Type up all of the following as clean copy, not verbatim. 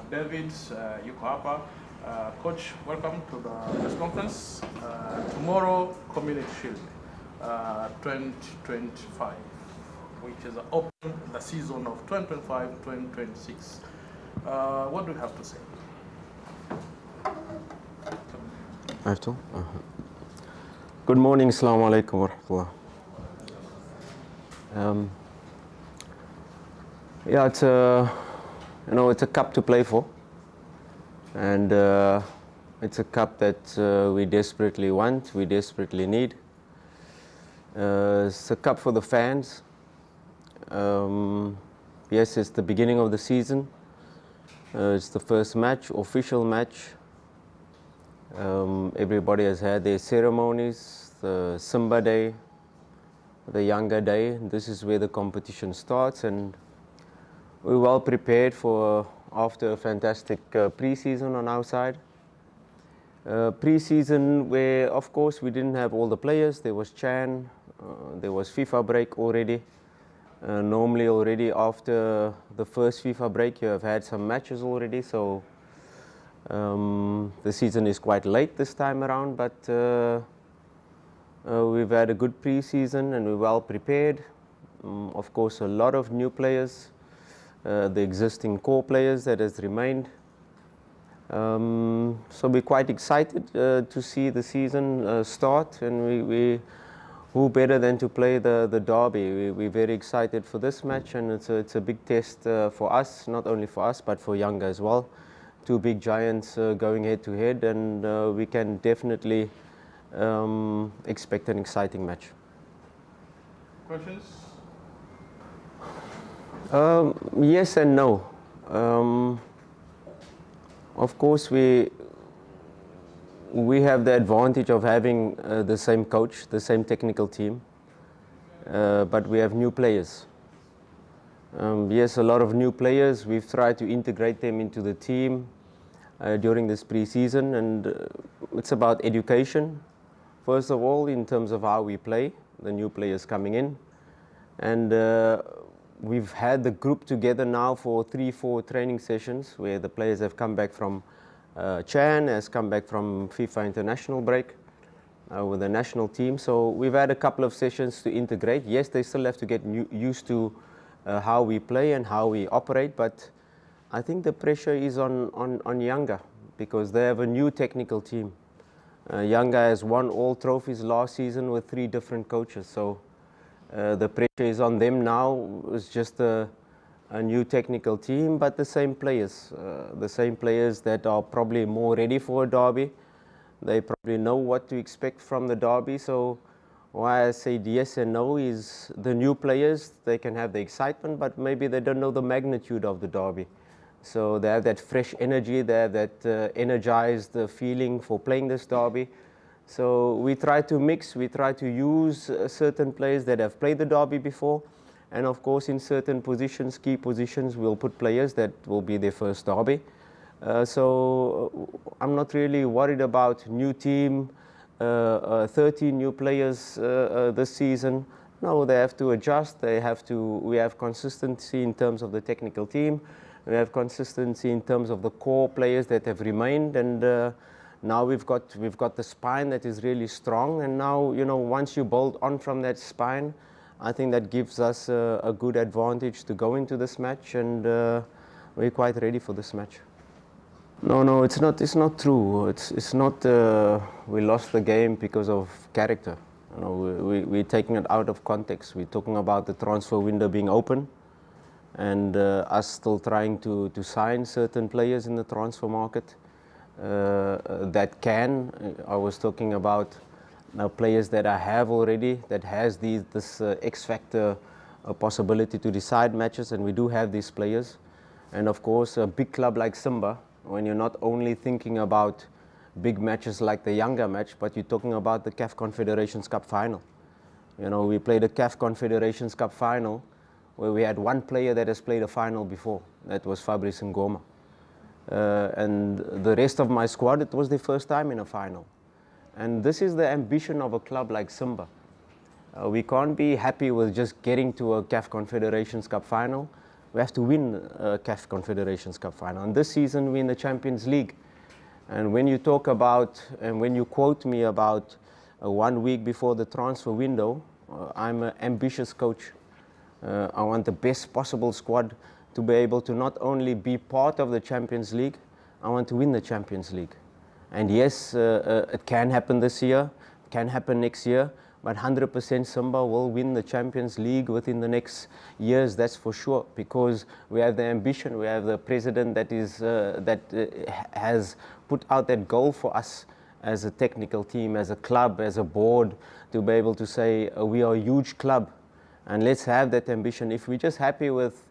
David Yuko. Coach, welcome to the press conference. Tomorrow, Community Shield 2025, which is open the season of 2025-2026. What do you have to say? I have to? Good morning, Assalamu alaikum wa rahmatullah. Yeah, it's a cup to play for, and it's a cup that we desperately want, we desperately need. It's a cup for the fans. Yes, it's the beginning of the season. It's the first match, official match. Everybody has had their ceremonies, the Simba Day, the Younger Day. This is where the competition starts, and we're well prepared for after a fantastic pre-season on our side. Pre-season where, of course, we didn't have all the players. There was Chan, there was FIFA break already. Normally already after the first FIFA break, you have had some matches already, so the season is quite late this time around, but we've had a good pre-season and we're well prepared. Of course, a lot of new players, the existing core players that has remained. So we're quite excited to see the season start, and who better than to play the derby. We're very excited for this match, and it's a big test for us, not only for us but for Younger as well. Two big giants going head to head, and we can definitely expect an exciting match. Questions? Yes and no. Of course, we have the advantage of having the same coach, the same technical team, but we have new players. Yes, a lot of new players. We've tried to integrate them into the team during this pre-season, and it's about education, first of all, in terms of how we play, the new players coming in. And we've had the group together now for 3-4 training sessions where the players have come back from, Chan has come back from FIFA international break with the national team. So we've had a couple of sessions to integrate. Yes, they still have to get used to how we play and how we operate, but I think the pressure is on Younger because they have a new technical team. Younger has won all trophies last season with 3 different coaches, so the pressure is on them now. It's just a new technical team, but the same players that are probably more ready for a derby. They probably know what to expect from the derby. So why I say yes and no is the new players, they can have the excitement, but maybe they don't know the magnitude of the derby. So they have that fresh energy, they have that energized feeling for playing this derby. So we try to mix, we try to use certain players that have played the derby before, and of course in certain positions, key positions, we'll put players that will be their first derby. So I'm not really worried about new team, 13 new players this season. No, they have to adjust, we have consistency in terms of the technical team, we have consistency in terms of the core players that have remained, and now we've got the spine that is really strong, and now, you know, once you build on from that spine, I think that gives us a good advantage to go into this match, and we're quite ready for this match. No, it's not true. It's not we lost the game because of character. You know, we're taking it out of context. We're talking about the transfer window being open, and us still trying to sign certain players in the transfer market that can. I was talking about players that I have already, that has this X factor possibility to decide matches, and we do have these players. And of course, a big club like Simba, when you're not only thinking about big matches like the Younger match, but you're talking about the CAF Confederations Cup final. You know, we played a CAF Confederations Cup final where we had one player that has played a final before. That was Fabrice Ngoma. And the rest of my squad, it was their first time in a final. And this is the ambition of a club like Simba. We can't be happy with just getting to a CAF Confederations Cup final. we have to win CAF Confederations Cup final. And this season we're in the Champions League. And when you talk about, and when you quote me about 1 week before the transfer window, I'm an ambitious coach. I want the best possible squad to be able to not only be part of the Champions League, I want to win the Champions League. And yes, it can happen this year, it can happen next year, but 100% Simba will win the Champions League within the next years, that's for sure, because we have the ambition, we have the president that has put out that goal for us as a technical team, as a club, as a board, to be able to say we are a huge club, and let's have that ambition. If we're just happy with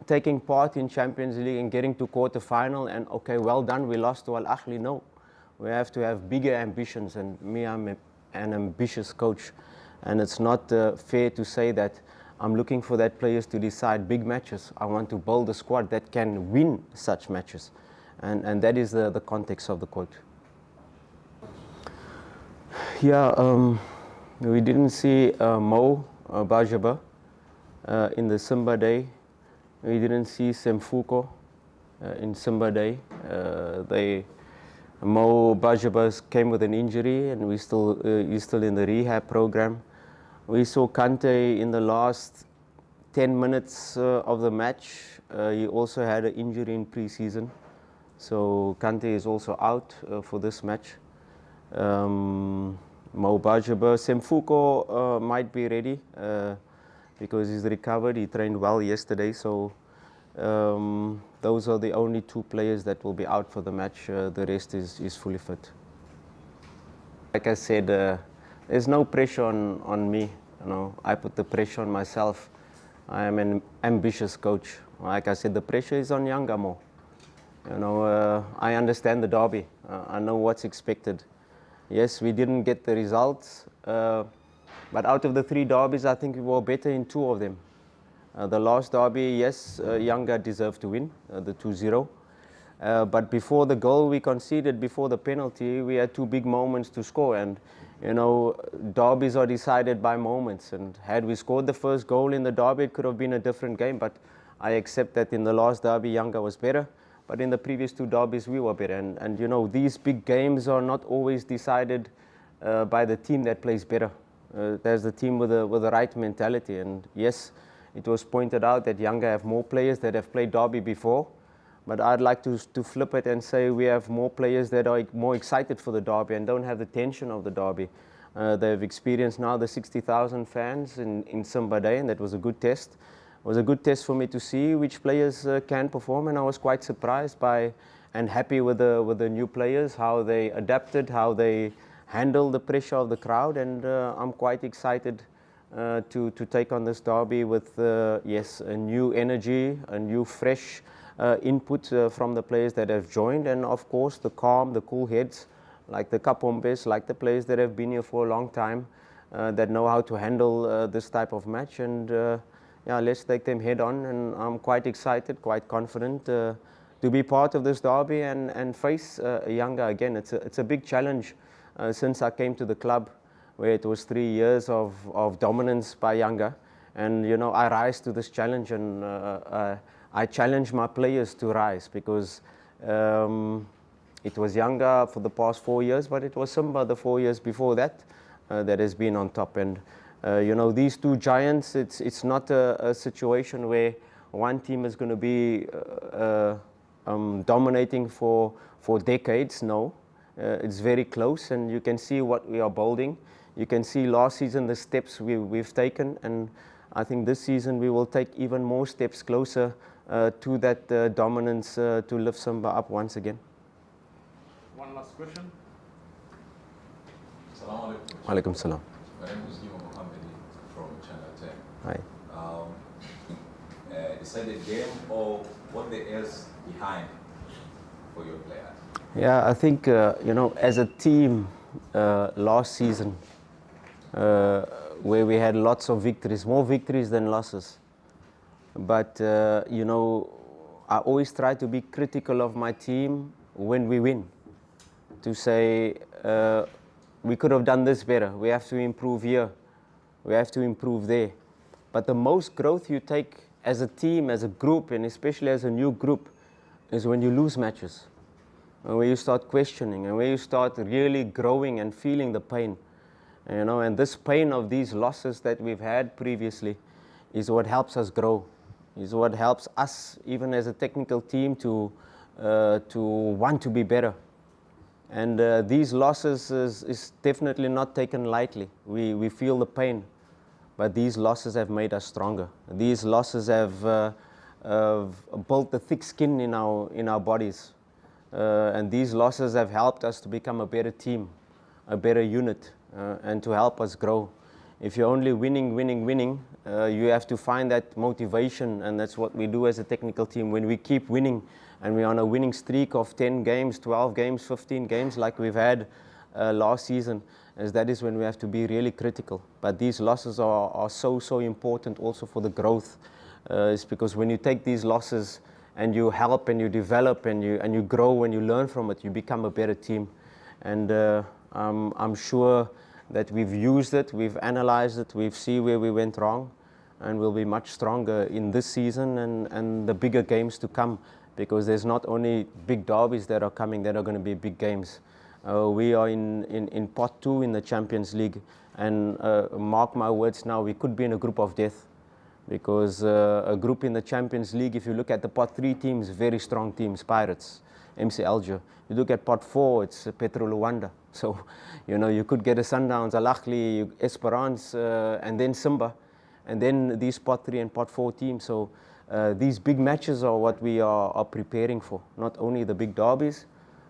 taking part in Champions League and getting to quarter-final and okay, well done, we lost to Al Ahly, no. We have to have bigger ambitions, and me, I'm an ambitious coach, and it's not fair to say that I'm looking for that players to decide big matches. I want to build a squad that can win such matches, and that is the context of the quote. Yeah, we didn't see Mo Bajaba in the Simba Day. We didn't see Semfuko in Simba Day. Mo Bajaba came with an injury, and he's still in the rehab program. We saw Kante in the last 10 minutes of the match. He also had an injury in pre-season, so Kante is also out for this match. Mo Bajaba, Semfuko might be ready because he's recovered. He trained well yesterday, so those are the only 2 players that will be out for the match. The rest is fully fit. Like I said, there's no pressure on me. You know, I put the pressure on myself. I am an ambitious coach. Like I said, the pressure is on Yanga Mo. You know, I understand the derby. I know what's expected. Yes, we didn't get the results, but out of the 3 derbies, I think we were better in 2 of them. The last derby, yes, Yanga deserved to win, the 2-0. But before the goal we conceded, before the penalty, we had 2 big moments to score. And, you know, derbies are decided by moments. And had we scored the first goal in the derby, it could have been a different game. But I accept that in the last derby, Yanga was better. But in the previous 2 derbies, we were better. And you know, these big games are not always decided by the team that plays better. There's the team with the right mentality. And yes, it was pointed out that Yanga have more players that have played derby before. But I'd like to flip it and say we have more players that are more excited for the derby and don't have the tension of the derby. They've experienced now the 60,000 fans in Simba Day, and that was a good test. It was a good test for me to see which players can perform, and I was quite surprised by and happy with the new players, how they adapted, how they handled the pressure of the crowd, and I'm quite excited to take on this derby with yes, a new energy, a new fresh input from the players that have joined, and of course the calm, the cool heads, like the Kapombes, like the players that have been here for a long time, that know how to handle this type of match. And yeah, let's take them head on, and I'm quite excited, quite confident to be part of this derby and face Yanga again. It's a big challenge since I came to the club, where it was 3 years of dominance by Yanga, and you know, I rise to this challenge, and I challenge my players to rise, because it was Yanga for the past 4 years, but it was Simba the 4 years before that that has been on top. And you know, these 2 giants, it's not a situation where one team is going to be dominating for decades. No, it's very close, and you can see what we are building. You can see last season the steps we've taken, and I think this season we will take even more steps closer to that dominance to lift Simba up once again. One last question. Assalamu alaikum. Alaikum salam. My name is from Channel 10. Hi. Decided game, or what there is behind for your players? Yeah, I think you know, as a team last season, where we had lots of victories, more victories than losses. But you know, I always try to be critical of my team when we win, to say we could have done this better, we have to improve here, we have to improve there. But the most growth you take as a team, as a group, and especially as a new group, is when you lose matches, and where you start questioning, and where you start really growing and feeling the pain. You know, and this pain of these losses that we've had previously is what helps us grow, is what helps us, even as a technical team, to want to be better. And these losses is definitely not taken lightly. We feel the pain, but these losses have made us stronger. These losses have built the thick skin in our bodies, and these losses have helped us to become a better team, a better unit, and to help us grow. If you're only winning, you have to find that motivation, and that's what we do as a technical team. When we keep winning, and we're on a winning streak of 10 games, 12 games, 15 games like we've had last season, as that is when we have to be really critical. But these losses are so important also for the growth. It's because when you take these losses and you help and you develop and you grow and you learn from it, you become a better team. And I'm sure that we've used it, we've analyzed it, we've seen where we went wrong, and we'll be much stronger in this season and the bigger games to come, because there's not only big derbies that are coming, that are going to be big games. We are in pot 2 in the Champions League, and mark my words now, we could be in a group of death, because a group in the Champions League, if you look at the pot 3 teams, very strong teams, Pirates, MC Alger. You look at pot 4, it's Petro Luanda. So, you know, you could get a Sundowns, Al Ahly, Esperance, and then Simba, and then these pot 3 and pot 4 teams. So these big matches are what we are preparing for. Not only the big derbies,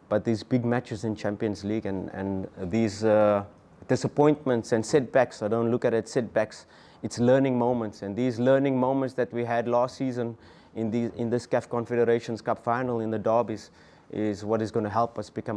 but these big matches in Champions League, and these disappointments and setbacks. I don't look at it setbacks. It's learning moments, and these learning moments that we had last season in this CAF Confederations Cup final in the derbies is what is going to help us become